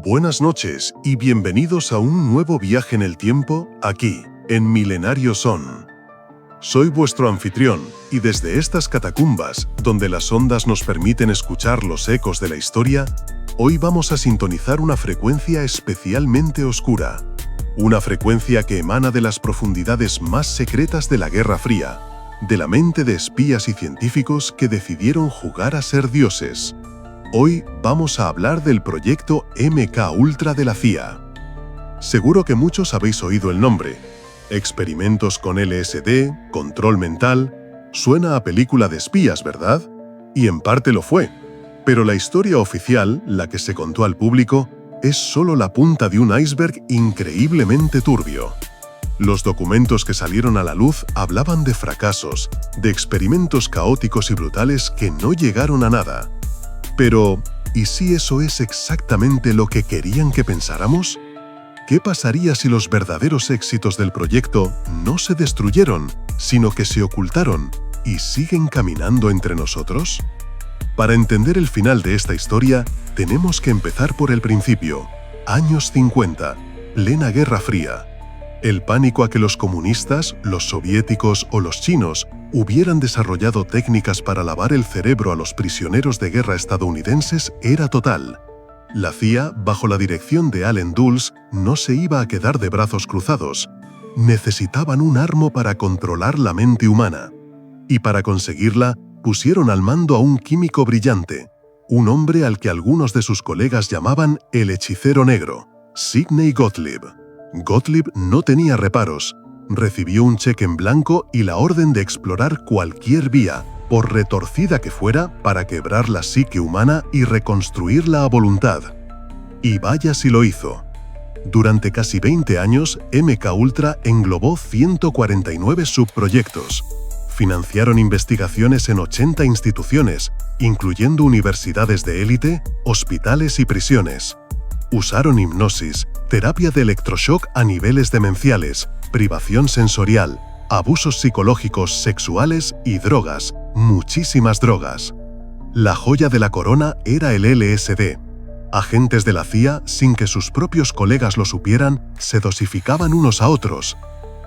Buenas noches y bienvenidos a un nuevo viaje en el tiempo, aquí, en Milenario Son. Soy vuestro anfitrión, y desde estas catacumbas, donde las ondas nos permiten escuchar los ecos de la historia, hoy vamos a sintonizar una frecuencia especialmente oscura. Una frecuencia que emana de las profundidades más secretas de la Guerra Fría, de la mente de espías y científicos que decidieron jugar a ser dioses. Hoy vamos a hablar del proyecto MKUltra de la CIA. Seguro que muchos habéis oído el nombre. Experimentos con LSD, control mental. Suena a película de espías, ¿verdad? Y en parte lo fue. Pero la historia oficial, la que se contó al público, es solo la punta de un iceberg increíblemente turbio. Los documentos que salieron a la luz hablaban de fracasos, de experimentos caóticos y brutales que no llegaron a nada. Pero, ¿y si eso es exactamente lo que querían que pensáramos? ¿Qué pasaría si los verdaderos éxitos del proyecto no se destruyeron, sino que se ocultaron y siguen caminando entre nosotros? Para entender el final de esta historia, tenemos que empezar por el principio. Años 50, plena Guerra Fría. El pánico a que los comunistas, los soviéticos o los chinos hubieran desarrollado técnicas para lavar el cerebro a los prisioneros de guerra estadounidenses era total. La CIA, bajo la dirección de Allen Dulles, no se iba a quedar de brazos cruzados. Necesitaban un arma para controlar la mente humana. Y para conseguirla, pusieron al mando a un químico brillante, un hombre al que algunos de sus colegas llamaban el hechicero negro, Sidney Gottlieb. Gottlieb no tenía reparos. Recibió un cheque en blanco y la orden de explorar cualquier vía, por retorcida que fuera, para quebrar la psique humana y reconstruirla a voluntad. Y vaya si lo hizo. Durante casi 20 años, MKUltra englobó 149 subproyectos. Financiaron investigaciones en 80 instituciones, incluyendo universidades de élite, hospitales y prisiones. Usaron hipnosis, terapia de electroshock a niveles demenciales, privación sensorial, abusos psicológicos, sexuales y drogas, muchísimas drogas. La joya de la corona era el LSD. Agentes de la CIA, sin que sus propios colegas lo supieran, se dosificaban unos a otros.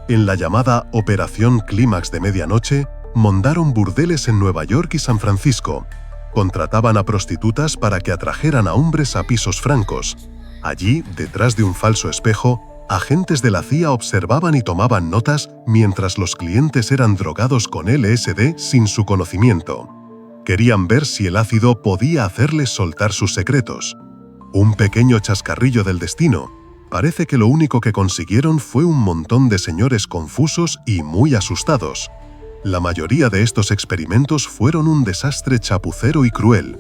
En la llamada Operación Clímax de Medianoche, montaron burdeles en Nueva York y San Francisco. Contrataban a prostitutas para que atrajeran a hombres a pisos francos. Allí, detrás de un falso espejo, agentes de la CIA observaban y tomaban notas mientras los clientes eran drogados con LSD sin su conocimiento. Querían ver si el ácido podía hacerles soltar sus secretos. Un pequeño chascarrillo del destino. Parece que lo único que consiguieron fue un montón de señores confusos y muy asustados. La mayoría de estos experimentos fueron un desastre chapucero y cruel.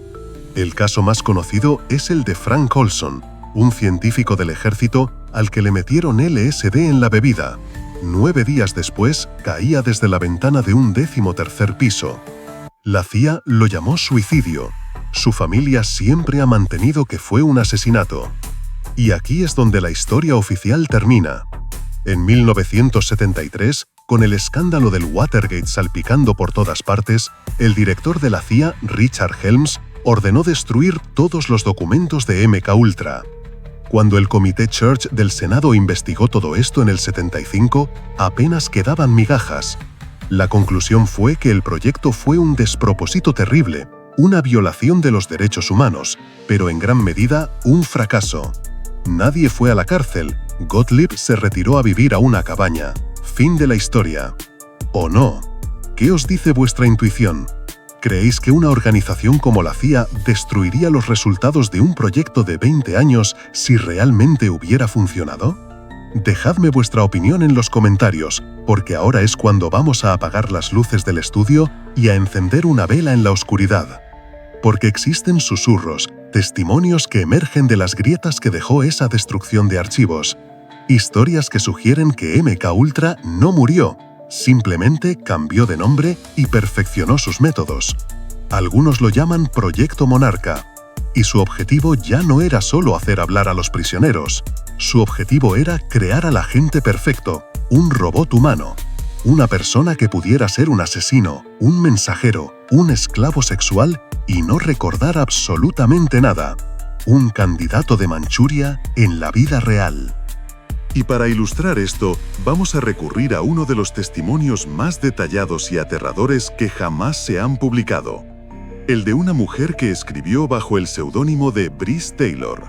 El caso más conocido es el de Frank Olson, un científico del ejército al que le metieron LSD en la bebida. 9 días después, caía desde la ventana de un 13º piso. La CIA lo llamó suicidio. Su familia siempre ha mantenido que fue un asesinato. Y aquí es donde la historia oficial termina. En 1973, con el escándalo del Watergate salpicando por todas partes, el director de la CIA, Richard Helms, ordenó destruir todos los documentos de MKUltra. Cuando el Comité Church del Senado investigó todo esto en el 75, apenas quedaban migajas. La conclusión fue que el proyecto fue un despropósito terrible, una violación de los derechos humanos, pero en gran medida un fracaso. Nadie fue a la cárcel. Gottlieb se retiró a vivir a una cabaña. Fin de la historia. ¿O no? ¿Qué os dice vuestra intuición? ¿Creéis que una organización como la CIA destruiría los resultados de un proyecto de 20 años si realmente hubiera funcionado? Dejadme vuestra opinión en los comentarios, porque ahora es cuando vamos a apagar las luces del estudio y a encender una vela en la oscuridad. Porque existen susurros, testimonios que emergen de las grietas que dejó esa destrucción de archivos. Historias que sugieren que MKUltra no murió, simplemente cambió de nombre y perfeccionó sus métodos. Algunos lo llaman Proyecto Monarca, y su objetivo ya no era solo hacer hablar a los prisioneros. Su objetivo era crear al agente perfecto, un robot humano, una persona que pudiera ser un asesino, un mensajero, un esclavo sexual y no recordar absolutamente nada. un candidato de Manchuria en la vida real. Y para ilustrar esto, vamos a recurrir a uno de los testimonios más detallados y aterradores que jamás se han publicado. El de una mujer que escribió bajo el seudónimo de Brice Taylor.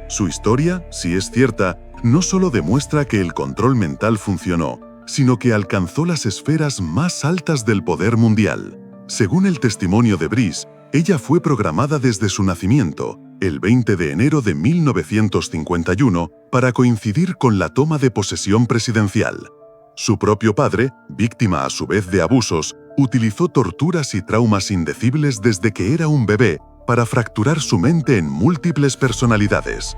Su historia, si es cierta, no solo demuestra que el control mental funcionó, sino que alcanzó las esferas más altas del poder mundial. Según el testimonio de Brice, ella fue programada desde su nacimiento, el 20 de enero de 1951, para coincidir con la toma de posesión presidencial. Su propio padre, víctima a su vez de abusos, utilizó torturas y traumas indecibles desde que era un bebé para fracturar su mente en múltiples personalidades.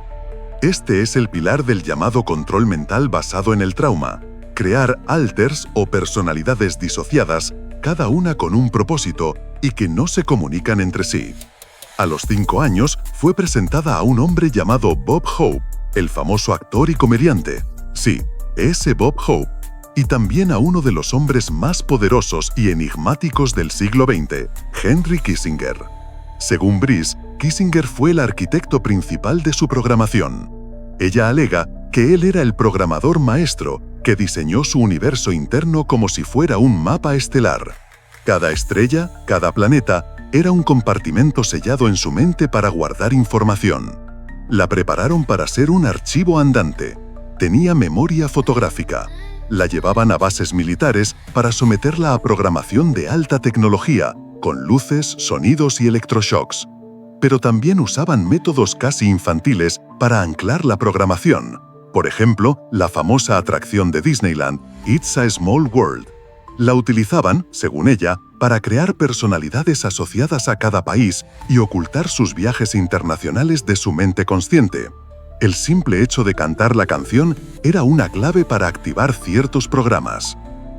Este es el pilar del llamado control mental basado en el trauma: crear alters o personalidades disociadas, cada una con un propósito y que no se comunican entre sí. A los 5 años fue presentada a un hombre llamado Bob Hope, el famoso actor y comediante. Sí, ese Bob Hope. Y también a uno de los hombres más poderosos y enigmáticos del siglo XX, Henry Kissinger. Según Brice, Kissinger fue el arquitecto principal de su programación. Ella alega que él era el programador maestro que diseñó su universo interno como si fuera un mapa estelar. Cada estrella, cada planeta, era un compartimento sellado en su mente para guardar información. La prepararon para ser un archivo andante. Tenía memoria fotográfica. La llevaban a bases militares para someterla a programación de alta tecnología, con luces, sonidos y electroshocks. Pero también usaban métodos casi infantiles para anclar la programación. Por ejemplo, la famosa atracción de Disneyland, It's a Small World. La utilizaban, según ella, para crear personalidades asociadas a cada país y ocultar sus viajes internacionales de su mente consciente. El simple hecho de cantar la canción era una clave para activar ciertos programas.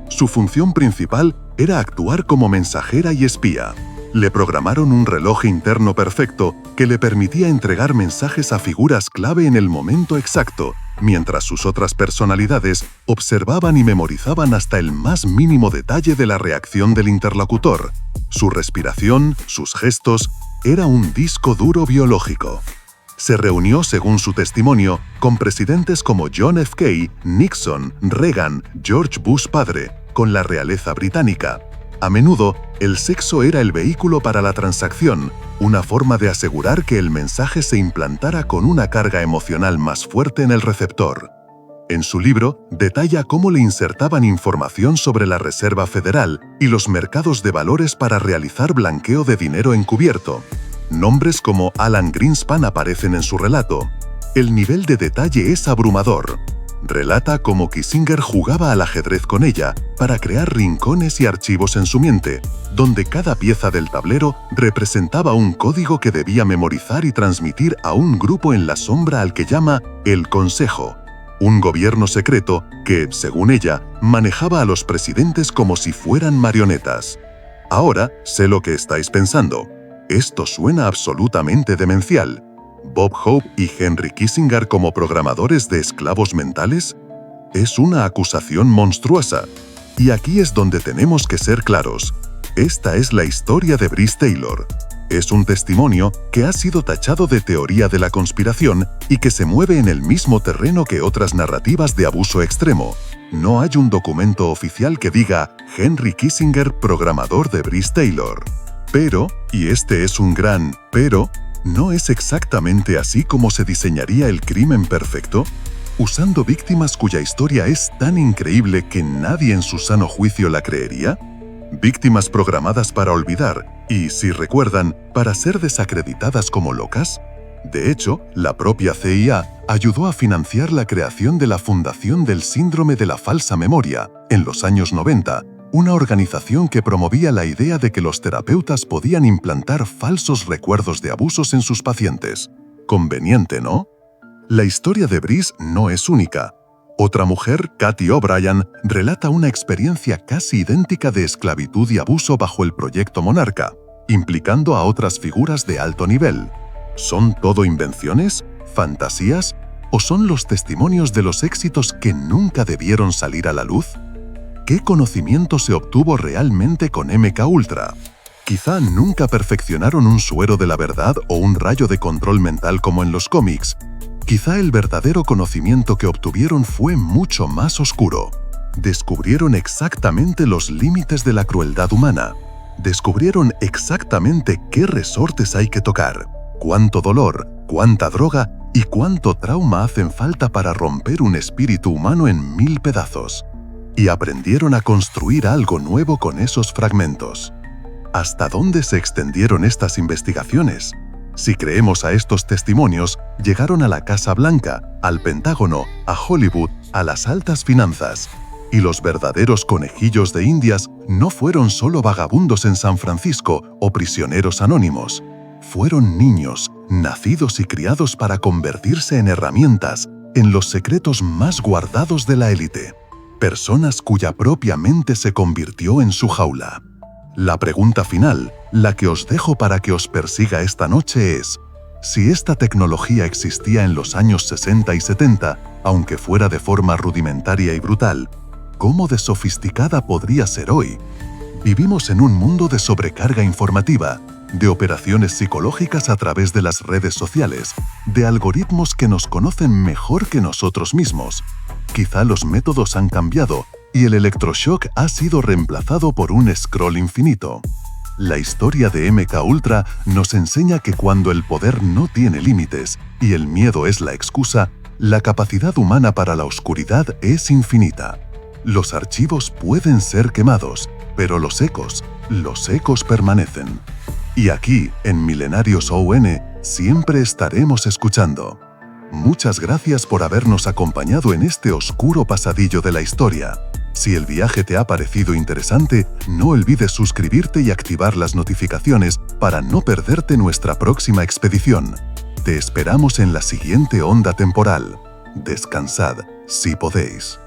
Su función principal era actuar como mensajera y espía. Le programaron un reloj interno perfecto que le permitía entregar mensajes a figuras clave en el momento exacto, mientras sus otras personalidades observaban y memorizaban hasta el más mínimo detalle de la reacción del interlocutor. Su respiración, sus gestos, era un disco duro biológico. Se reunió, según su testimonio, con presidentes como John F. Kennedy, Nixon, Reagan, George Bush padre, con la realeza británica. A menudo, el sexo era el vehículo para la transacción, una forma de asegurar que el mensaje se implantara con una carga emocional más fuerte en el receptor. En su libro, detalla cómo le insertaban información sobre la Reserva Federal y los mercados de valores para realizar blanqueo de dinero encubierto. Nombres como Alan Greenspan aparecen en su relato. El nivel de detalle es abrumador. Relata cómo Kissinger jugaba al ajedrez con ella para crear rincones y archivos en su mente, donde cada pieza del tablero representaba un código que debía memorizar y transmitir a un grupo en la sombra al que llama el Consejo, un gobierno secreto que, según ella, manejaba a los presidentes como si fueran marionetas. Ahora sé lo que estáis pensando. Esto suena absolutamente demencial. ¿Bob Hope y Henry Kissinger como programadores de esclavos mentales? Es una acusación monstruosa. Y aquí es donde tenemos que ser claros. Esta es la historia de Brice Taylor. Es un testimonio que ha sido tachado de teoría de la conspiración y que se mueve en el mismo terreno que otras narrativas de abuso extremo. No hay un documento oficial que diga Henry Kissinger, programador de Brice Taylor. Pero, y este es un gran pero, ¿no es exactamente así como se diseñaría el crimen perfecto? ¿Usando víctimas cuya historia es tan increíble que nadie en su sano juicio la creería? ¿Víctimas programadas para olvidar y, si recuerdan, para ser desacreditadas como locas? De hecho, la propia CIA ayudó a financiar la creación de la Fundación del Síndrome de la Falsa Memoria, en los años 90, una organización que promovía la idea de que los terapeutas podían implantar falsos recuerdos de abusos en sus pacientes. Conveniente, ¿no? La historia de Brice no es única. Otra mujer, Cathy O'Brien, relata una experiencia casi idéntica de esclavitud y abuso bajo el Proyecto Monarca, implicando a otras figuras de alto nivel. ¿Son todo invenciones? ¿Fantasías? ¿O son los testimonios de los éxitos que nunca debieron salir a la luz? ¿Qué conocimiento se obtuvo realmente con MK Ultra? Quizá nunca perfeccionaron un suero de la verdad o un rayo de control mental como en los cómics. Quizá el verdadero conocimiento que obtuvieron fue mucho más oscuro. Descubrieron exactamente los límites de la crueldad humana. Descubrieron exactamente qué resortes hay que tocar, cuánto dolor, cuánta droga y cuánto trauma hacen falta para romper un espíritu humano en 1000 pedazos. Y aprendieron a construir algo nuevo con esos fragmentos. ¿Hasta dónde se extendieron estas investigaciones? Si creemos a estos testimonios, llegaron a la Casa Blanca, al Pentágono, a Hollywood, a las altas finanzas. Y los verdaderos conejillos de Indias no fueron solo vagabundos en San Francisco o prisioneros anónimos. Fueron niños, nacidos y criados para convertirse en herramientas, en los secretos más guardados de la élite. Personas cuya propia mente se convirtió en su jaula. La pregunta final, la que os dejo para que os persiga esta noche es: si esta tecnología existía en los años 60 y 70, aunque fuera de forma rudimentaria y brutal, ¿cómo de sofisticada podría ser hoy? Vivimos en un mundo de sobrecarga informativa, de operaciones psicológicas a través de las redes sociales, de algoritmos que nos conocen mejor que nosotros mismos. Quizá los métodos han cambiado y el electroshock ha sido reemplazado por un scroll infinito. La historia de MK Ultra nos enseña que cuando el poder no tiene límites y el miedo es la excusa, la capacidad humana para la oscuridad es infinita. Los archivos pueden ser quemados, pero los ecos permanecen. Y aquí, en Milenarios ON, siempre estaremos escuchando. Muchas gracias por habernos acompañado en este oscuro pasadillo de la historia. Si el viaje te ha parecido interesante, no olvides suscribirte y activar las notificaciones para no perderte nuestra próxima expedición. Te esperamos en la siguiente onda temporal. Descansad, si podéis.